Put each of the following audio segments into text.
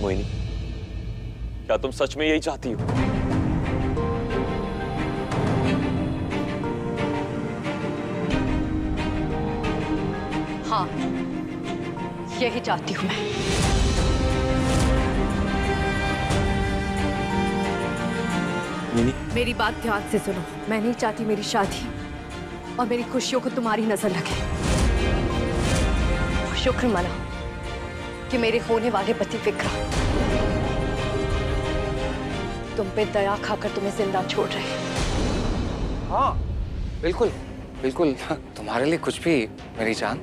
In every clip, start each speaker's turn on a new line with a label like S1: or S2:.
S1: मोहिनी, क्या तुम सच में यही चाहती हो?
S2: हाँ, यही चाहती हूँ मैं।
S1: मोहिनी,
S2: मेरी बात ध्यान से सुनो। मैं नहीं चाहती मेरी शादी और मेरी खुशियों को तुम्हारी नजर लगे। शुक्र मनाओ कि मेरे होने वाले पति विक्रांत तुम पे दया खाकर तुम्हें जिंदा छोड़ रहे हैं।
S3: हाँ, बिल्कुल बिल्कुल, तुम्हारे लिए कुछ भी मेरी जान।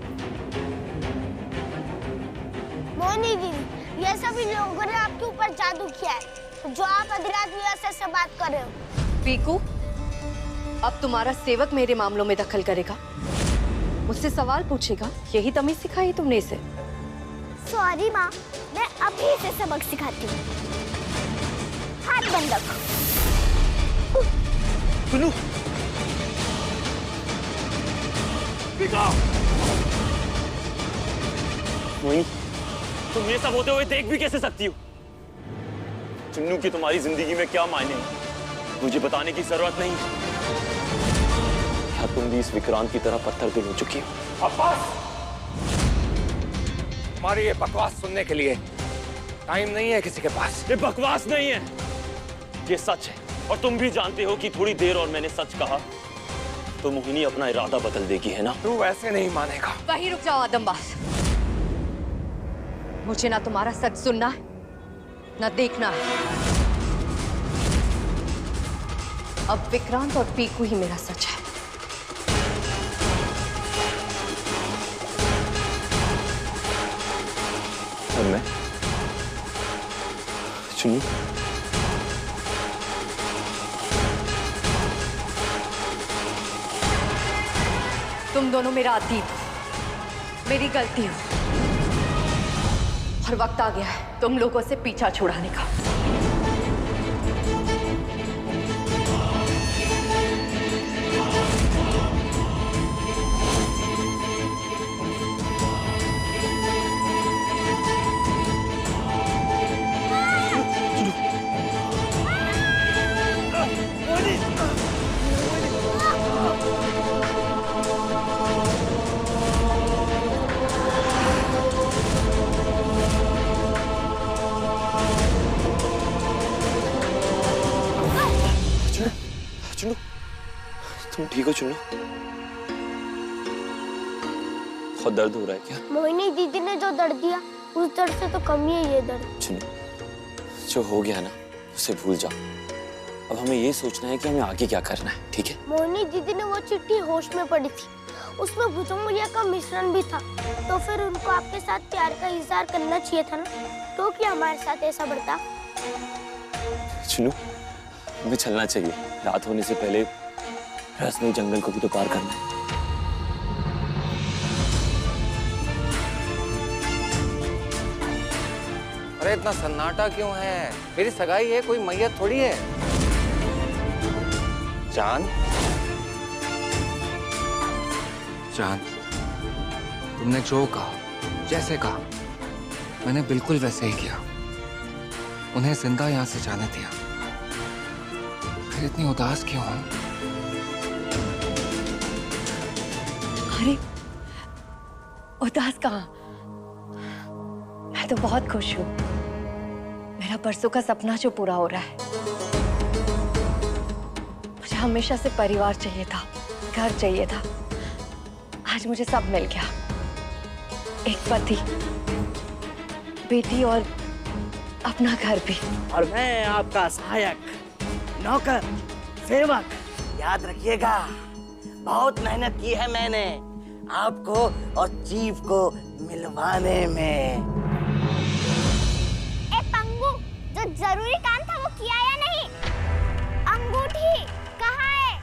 S4: मोहिनी दीदी, ये सभी लोगों ने आपके ऊपर जादू किया है, जो आप आधी रात में ऐसे बात कर रहे हो।
S2: पीकू, अब तुम्हारा सेवक मेरे मामलों में दखल करेगा, मुझसे सवाल पूछेगा। यही तमीज सिखाई तुमने इसे?
S4: सॉरी माँ, मैं अभी इसे सबक सिखाती हूँ। हाथ बंद रखो।
S1: सुनो, मोहिनी, तुम ये सब होते हुए देख भी कैसे सकती हो? चुन्नू की तुम्हारी जिंदगी में क्या मायने हैं, मुझे बताने की जरूरत नहीं। क्या तुम भी इस विक्रांत की तरह पत्थर दिल हो चुकी हो?
S3: अब्बास, तुम्हारी ये बकवास सुनने के लिए टाइम नहीं है किसी के पास।
S1: ये बकवास नहीं है, ये सच है। और तुम भी जानते हो कि थोड़ी देर और मैंने सच कहा तो मोहिनी अपना इरादा बदल देगी, है ना?
S3: तू ऐसे नहीं मानेगा।
S2: वहीं रुक जाओ आदमबाज। मुझे ना तुम्हारा सच सुनना है ना देखना है। अब विक्रांत और पीकू ही मेरा सच है।
S1: और मैं चुन्नू,
S2: तुम दोनों मेरा अतीत हो, मेरी गलती हो, और वक्त आ गया है तुम लोगों से पीछा छुड़ाने का।
S1: चुन्नू, तुम ठीक हो चुन्नू? बहुत दर्द हो रहा है क्या?
S4: मोहिनी दीदी ने जो दर्द दिया, उस दर्द से तो कम ही है ये दर्द।
S1: चुन्नू, जो हो गया ना उसे भूल जाओ। अब हमें ये सोचना है कि हमें आगे क्या करना है, ठीक है?
S4: मोहिनी दीदी ने वो चिट्ठी होश में पड़ी थी, उसमें भुजंगमुलिया का मिश्रण भी था, तो फिर उनको आपके साथ प्यार का इजहार करना चाहिए था ना, तो क्या हमारे साथ ऐसा बर्ताव?
S1: चुन्नू, हमें चलना चाहिए। रात होने से पहले रहस्यमय जंगल को भी तो पार करना है।
S3: अरे इतना सन्नाटा क्यों है? मेरी सगाई है, कोई मैयत थोड़ी है। जान, जान, तुमने जो कहा, जैसे कहा, मैंने बिल्कुल वैसे ही किया। उन्हें जिंदा यहाँ से जाने दिया। फिर इतनी उदास क्यों हो?
S2: अरे उदास कहाँ? मैं तो बहुत खुश हूँ। मेरा परसों का सपना जो पूरा हो रहा है। मुझे हमेशा से परिवार चाहिए था, घर चाहिए था। आज मुझे सब मिल गया। एक पति, बेटी और अपना घर भी।
S5: और मैं आपका सहायक, नौकर, सेवक। याद रखिएगा, बहुत मेहनत की है मैंने आपको और चीफ को मिलवाने में।
S4: ए पंगू, जो जरूरी काम था वो किया या नहीं? अंगूठी कहाँ है?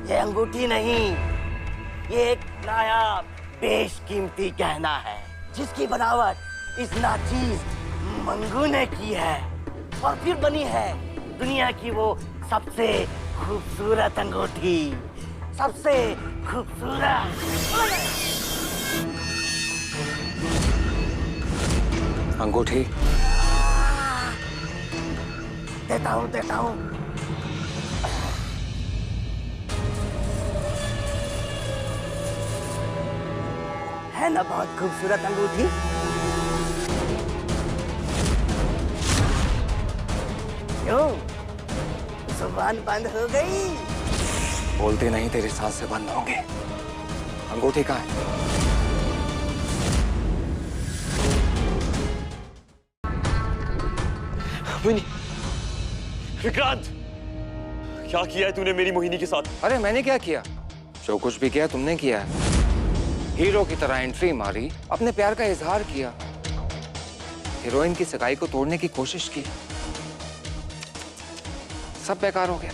S5: ये अंगूठी नहीं, ये एक नायाब बेशकीमती गहना है, जिसकी बनावट इस नाचीज मंगू ने की है और फिर बनी है दुनिया की वो सबसे खूबसूरत अंगूठी, सबसे खूबसूरत।
S3: अंगूठी
S5: देता हूँ, देता हूँ। है ना बहुत खूबसूरत अंगूठी? क्यों? जुबान बंद हो गई?
S3: बोलती नहीं, तेरी सांस से बंद होंगे। अंगूठी कहाँ है?
S1: मोहिनी, विक्रांत, क्या किया है तूने मेरी मोहिनी के साथ?
S3: अरे मैंने क्या किया? जो कुछ भी किया तुमने किया है। हीरो की तरह एंट्री मारी, अपने प्यार का इजहार किया, हीरोइन की सगाई को तोड़ने की कोशिश की, सब बेकार हो गया।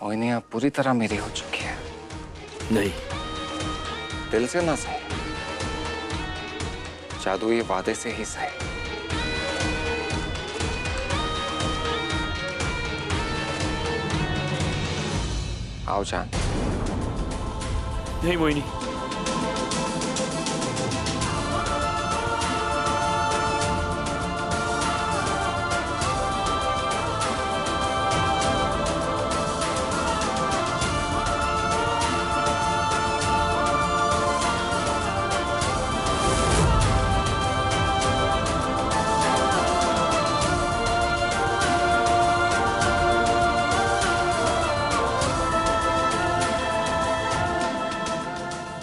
S3: मोहिनी अब पूरी तरह मेरी हो चुकी है।
S1: नहीं,
S3: दिल से ना सही, जादुई वादे से ही सही। आओ जान।
S1: नहीं मोहिनी,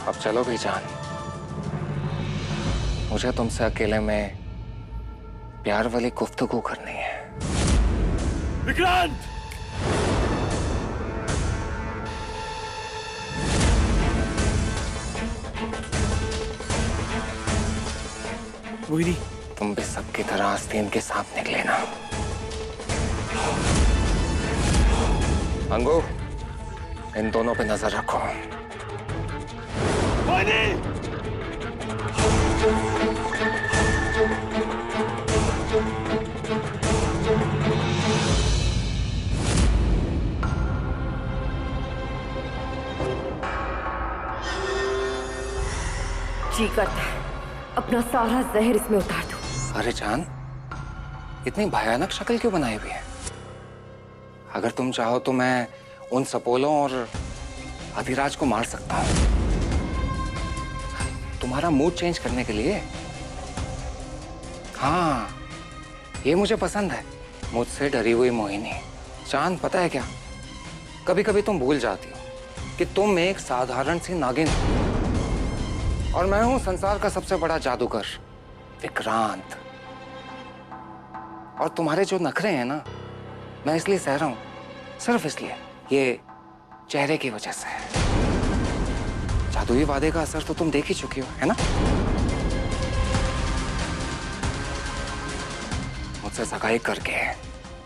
S3: अब चलो भी जान, मुझे तुमसे अकेले में प्यार वाली गुफ्तगू करनी है।
S1: विक्रांत! मोहिनी,
S3: तुम भी सबकी तरह आस्तीन के सांप निकले ना। अंगू, इन दोनों पे नजर रखो।
S1: मोहिनी!
S2: जी करता है अपना सारा जहर इसमें उतार दूं।
S3: अरे जान, इतनी भयानक शक्ल क्यों बनाई हुई है? अगर तुम चाहो तो मैं उन सपोलों और अधिराज को मार सकता हूं, तुम्हारा मूड चेंज करने के लिए। हाँ, ये मुझे पसंद है, मुझसे डरी हुई मोहिनी। चांद, पता है क्या, कभी कभी तुम भूल जाती हो कि तुम एक साधारण सी नागिन हो और मैं हूं संसार का सबसे बड़ा जादूगर विक्रांत। और तुम्हारे जो नखरे हैं ना, मैं इसलिए सह रहा हूं, सिर्फ इसलिए, ये चेहरे की वजह से है। जादुई वादे का असर तो तुम देख ही चुकी हो, है ना? मुझसे सगाई करके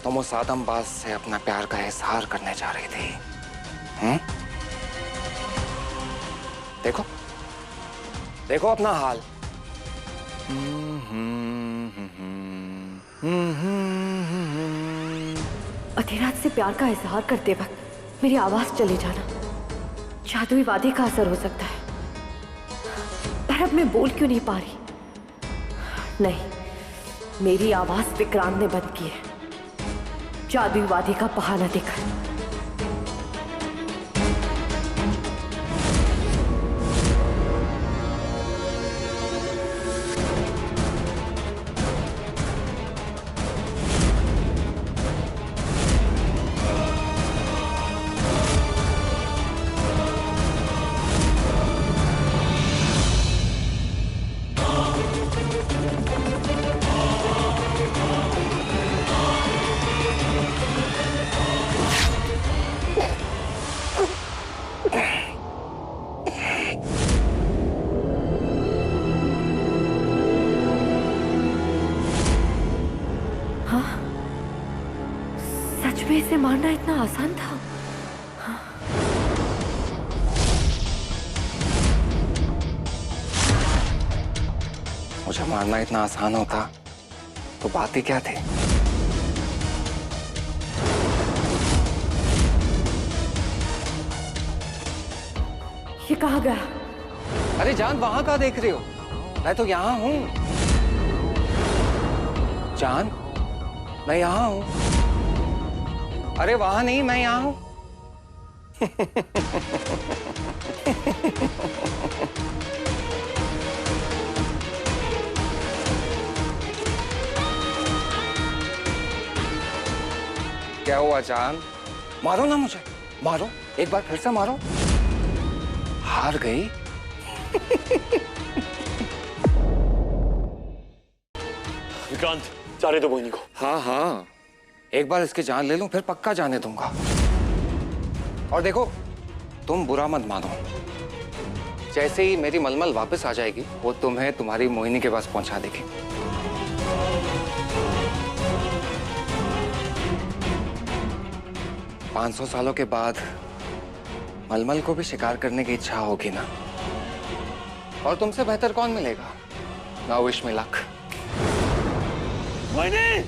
S3: तुम उस आदमबाज से अपना प्यार का इजहार करने जा रही थी। देखो देखो अपना हाल।
S2: अधिराज से प्यार का इजहार करते वक्त मेरी आवाज चले जाना जादुई वादे का असर हो सकता है, पर अब मैं बोल क्यों नहीं पा रही? नहीं, मेरी आवाज विक्रांत ने बंद की है, जादुई वादे का बहाना देकर। सच में इसे मारना इतना आसान था?
S3: मुझे मारना इतना आसान होता तो बात ही क्या थी?
S2: ये कहाँ गया?
S3: अरे जान, वहां कहाँ देख रही हो? मैं तो यहाँ हूँ। जान, मैं यहाँ हूँ। अरे वहां नहीं, मैं यहाँ हूँ। क्या हुआ जान? मारो ना मुझे, मारो एक बार, फिर से मारो। हार गई?
S1: विक्रांत, जाने दो मोहिनी को।
S3: हाँ हाँ, एक बार इसकी जान ले लूं, फिर पक्का जाने दूंगा। और देखो, तुम बुरा मत मानो। जैसे ही मेरी मलमल वापस आ जाएगी, वो तुम्हें तुम्हारी मोहिनी के पास पहुंचा देगी। पाँच 500 सालों के बाद मलमल को भी शिकार करने की इच्छा होगी ना, और तुमसे बेहतर कौन मिलेगा? Now wish me luck.
S1: Mohini!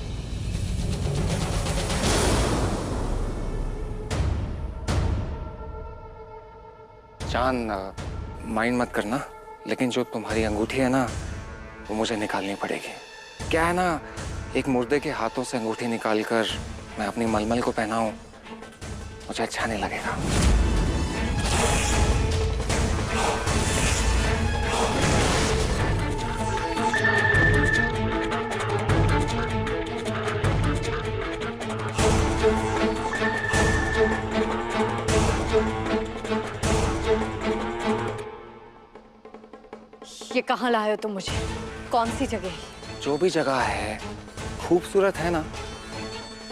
S3: जान, माइंड मत करना, लेकिन जो तुम्हारी अंगूठी है ना, वो मुझे निकालनी पड़ेगी। क्या है ना, एक मुर्दे के हाथों से अंगूठी निकालकर मैं अपनी मलमल को पहनाऊं, मुझे अच्छा नहीं लगेगा।
S2: ये कहाँ लाए हो तुम मुझे? कौन सी जगह?
S3: जो भी जगह है खूबसूरत है ना।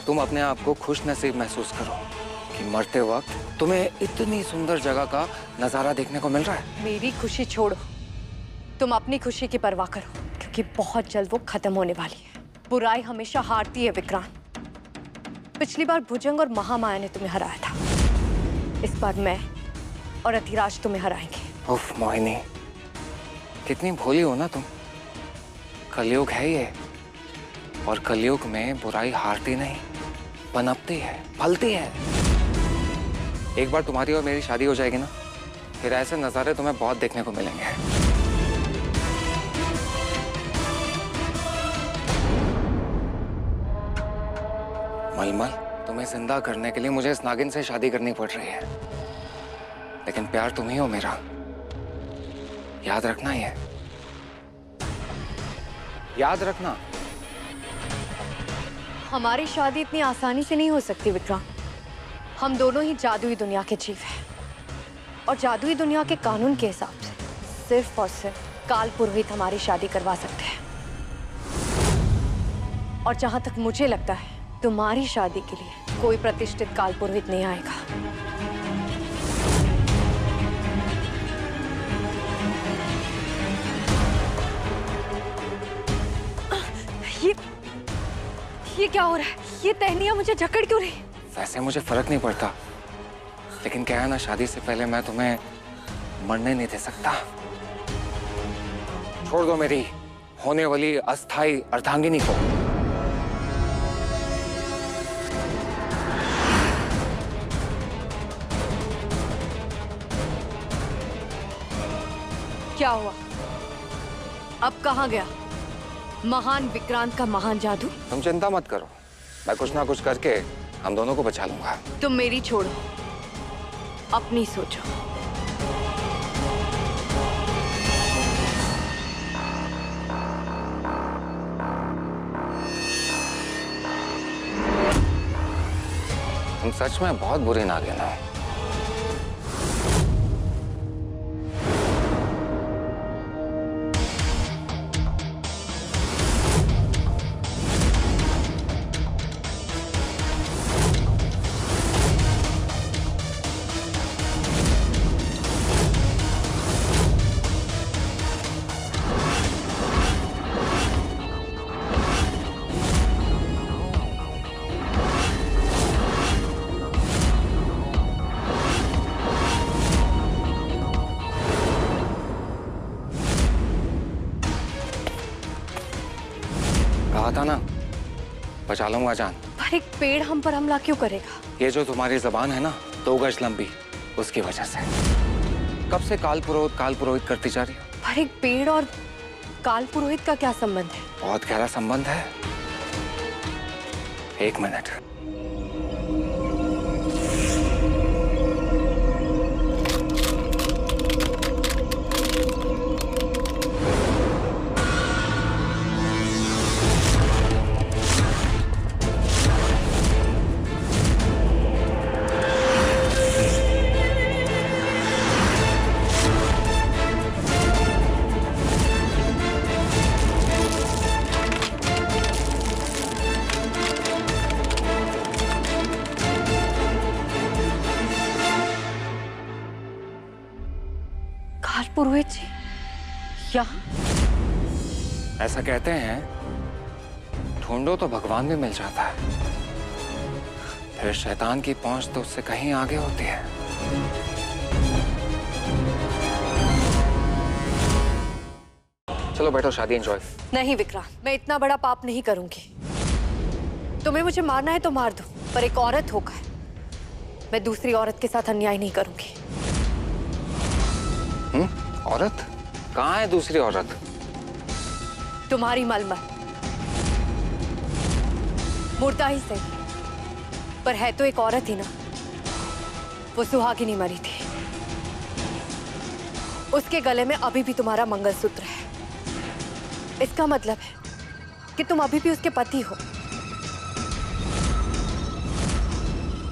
S3: तुम अपने आप को खुश नसीब महसूस करो कि मरते वक्त तुम्हें इतनी सुंदर जगह का नजारा देखने को मिल रहा है।
S2: मेरी खुशी छोड़ो, तुम अपनी खुशी की परवाह करो, क्योंकि बहुत जल्द वो खत्म होने वाली है। बुराई हमेशा हारती है विक्रांत। पिछली बार भुजंग और महामाया ने तुम्हें हराया था, इस बार मैं और अतिराज तुम्हें हराएंगे।
S3: उफ मोहिनी, कितनी भोली हो ना तुम। कलयुग है ये, और कलयुग में बुराई हारती नहीं, पनपती है, फलती है। एक बार तुम्हारी और मेरी शादी हो जाएगी ना, फिर ऐसे नजारे तुम्हें बहुत देखने को मिलेंगे। मलमल, तुम्हें जिंदा करने के लिए मुझे इस नागिन से शादी करनी पड़ रही है, लेकिन प्यार तुम ही हो मेरा, याद रखना। ये याद रखना।
S2: हमारी शादी इतनी आसानी से नहीं हो सकती विक्रांत। हम दोनों ही जादुई दुनिया के जीव हैं, और जादुई दुनिया के कानून के हिसाब से सिर्फ और सिर्फ काल पुरोहित हमारी शादी करवा सकते हैं। और जहां तक मुझे लगता है, तुम्हारी शादी के लिए कोई प्रतिष्ठित काल पुरोहित नहीं आएगा। ये क्या हो रहा है? ये टहनियां मुझे जकड़ क्यों रही?
S3: वैसे मुझे फर्क नहीं पड़ता, लेकिन क्या है ना, शादी से पहले मैं तुम्हें मरने नहीं दे सकता। छोड़ दो मेरी होने वाली अस्थाई अर्धांगिनी को।
S2: क्या हुआ? अब कहाँ गया महान विक्रांत का महान जादू?
S3: तुम चिंता मत करो, मैं कुछ ना कुछ करके हम दोनों को बचा लूंगा।
S2: तुम मेरी छोड़ो, अपनी सोचो।
S3: तुम सच में बहुत बुरी नागिन हो। कहा था ना, बचा लूंगा जान।
S2: पर एक पेड़ हम पर हमला क्यों करेगा?
S3: ये जो तुम्हारी जबान है ना, 2 गज लंबी, उसकी वजह से। कब से काल पुरोहित करती जा रही हो?
S2: पर एक पेड़ और काल पुरोहित का क्या संबंध है?
S3: बहुत गहरा संबंध है। एक मिनट।
S2: काल पुरोहित जी यहाँ?
S3: ऐसा कहते हैं, ढूंढो तो भगवान भी मिल जाता है, फिर शैतान की पहुंच तो उससे कहीं आगे होती है। चलो बैठो, शादी एंजॉय।
S2: नहीं विक्रांत, मैं इतना बड़ा पाप नहीं करूंगी। तुम्हें मुझे मारना है तो मार दो, पर एक औरत होकर मैं दूसरी औरत के साथ अन्याय नहीं करूंगी।
S3: औरत? कहाँ है दूसरी औरत?
S2: तुम्हारी मलमल, मुर्दा ही सही, पर है तो एक औरत ही ना। वो सुहागिनी मरी थी, उसके गले में अभी भी तुम्हारा मंगलसूत्र है। इसका मतलब है कि तुम अभी भी उसके पति हो।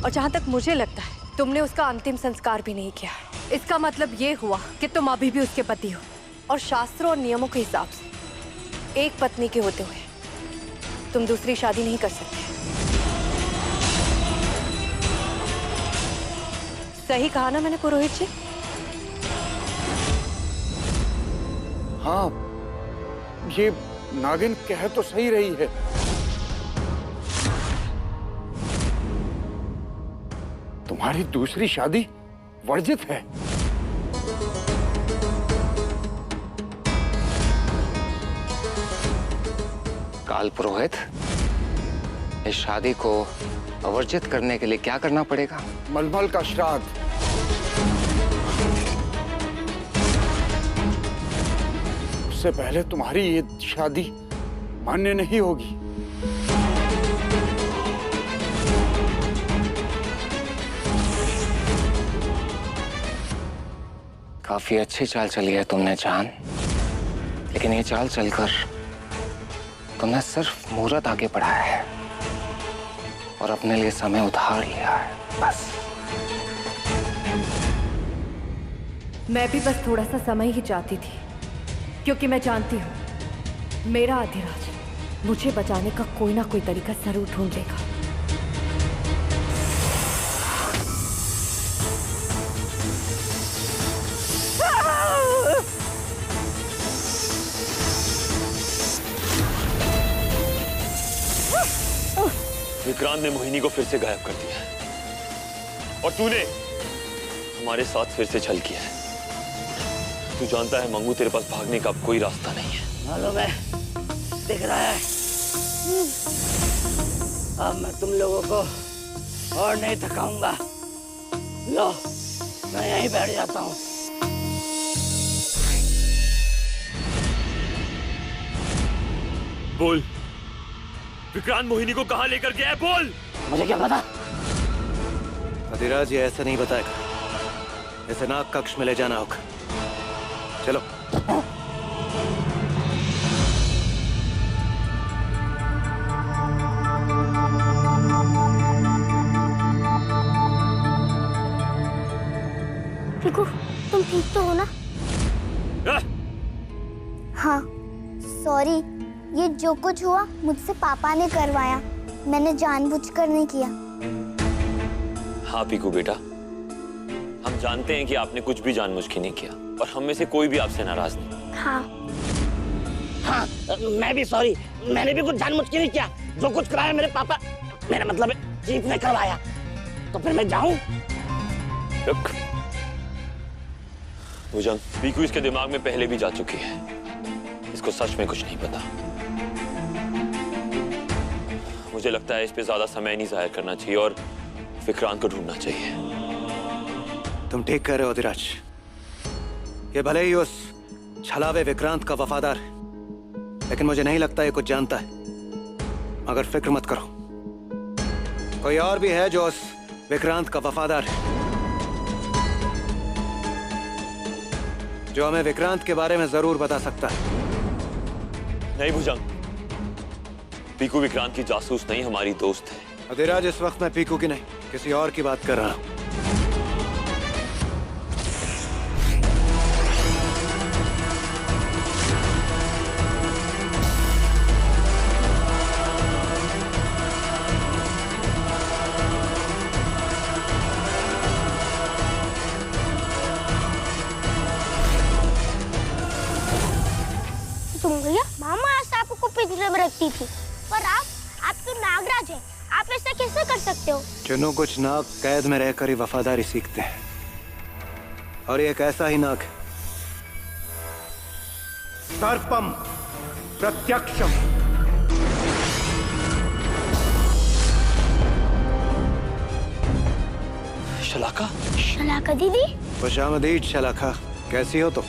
S2: और जहां तक मुझे लगता है, तुमने उसका अंतिम संस्कार भी नहीं किया है। इसका मतलब ये हुआ कि तुम अभी भी उसके पति हो, और शास्त्रों और नियमों के हिसाब से एक पत्नी के होते हुए तुम दूसरी शादी नहीं कर सकते। सही कहा ना मैंने पुरोहित जी?
S6: हाँ, ये नागिन कह तो सही रही है। तुम्हारी दूसरी शादी वर्जित है।
S3: काल पुरोहित, इस शादी को अवर्जित करने के लिए क्या करना पड़ेगा?
S6: मलमल का श्राद्ध। उससे पहले तुम्हारी ये शादी मान्य नहीं होगी।
S3: काफी अच्छी चाल चली है तुमने जान, लेकिन ये चाल चलकर तुमने सिर्फ मुहूर्त आगे बढ़ाया है और अपने लिए समय उधार लिया है, बस।
S2: मैं भी बस थोड़ा सा समय ही चाहती थी, क्योंकि मैं जानती हूँ मेरा अधिराज मुझे बचाने का कोई ना कोई तरीका जरूर ढूंढ लेगा।
S1: विक्रांत ने मोहिनी को फिर से गायब कर दिया है और तूने हमारे साथ फिर से छल किया है। तू जानता है मंगू, तेरे पास भागने का अब कोई रास्ता नहीं है।
S5: मालूम है, दिख रहा है। अब मैं तुम लोगों को और नहीं थकाऊंगा। लो, मैं यहीं बैठ जाता हूँ।
S1: बोल, विक्रांत मोहिनी को कहाँ लेकर गया है? बोल।
S5: मुझे क्या पता?
S7: अधिराज ये ऐसा नहीं बताएगा, इसे नाग कक्ष में ले जाना होगा। चलो।
S4: पिकू, तुम ठीक तो हो ना? हाँ, सॉरी, ये जो कुछ हुआ मुझसे पापा ने करवाया, मैंने जानबूझकर नहीं किया।
S1: हाँ पीकू बेटा, हम जानते हैं कि आपने कुछ भी जानबूझ के नहीं किया और हम में से कोई भी आपसे नाराज नहीं।
S4: हाँ,
S5: हाँ, मैं भी सॉरी, मैंने भी कुछ जानबूझ के नहीं किया। जो कुछ कराया मेरे पापा, मेरा मतलब है चीफ ने करवाया। तो फिर मैं जाऊं?
S1: रुक, भुजंग, पीकू इसके दिमाग में पहले भी जा चुकी है। इसको सच में कुछ नहीं पता। मुझे लगता है इस पे ज्यादा समय नहीं जाहिर करना चाहिए और विक्रांत को ढूंढना चाहिए।
S7: तुम ठीक कह रहे हो अधिराज, कि भले ही उस छलावे विक्रांत का वफादार है, लेकिन मुझे नहीं लगता ये कुछ जानता है। मगर फिक्र मत करो, कोई और भी है जो उस विक्रांत का वफादार है, जो हमें विक्रांत के बारे में जरूर बता सकता है।
S1: नहीं भुजंग, पीकू विक्रांत की जासूस नहीं, हमारी दोस्त है।
S7: अधिराज, इस वक्त मैं पीकू की नहीं, किसी और की बात कर रहा हूं।
S4: तुम भैया, मामा सांप को पिंजरे में रखती थी, पर आप तो नागराज हैं, आप ऐसा कैसे कर सकते हो?
S7: चुनो, कुछ नाग कैद में रहकर ही वफादारी सीखते हैं, और ये एक ऐसा ही नाग है। सर्पम प्रत्यक्षम।
S1: शलाका?
S4: शलाका दीदी?
S7: खुशामदीद शलाका, कैसी हो तुम?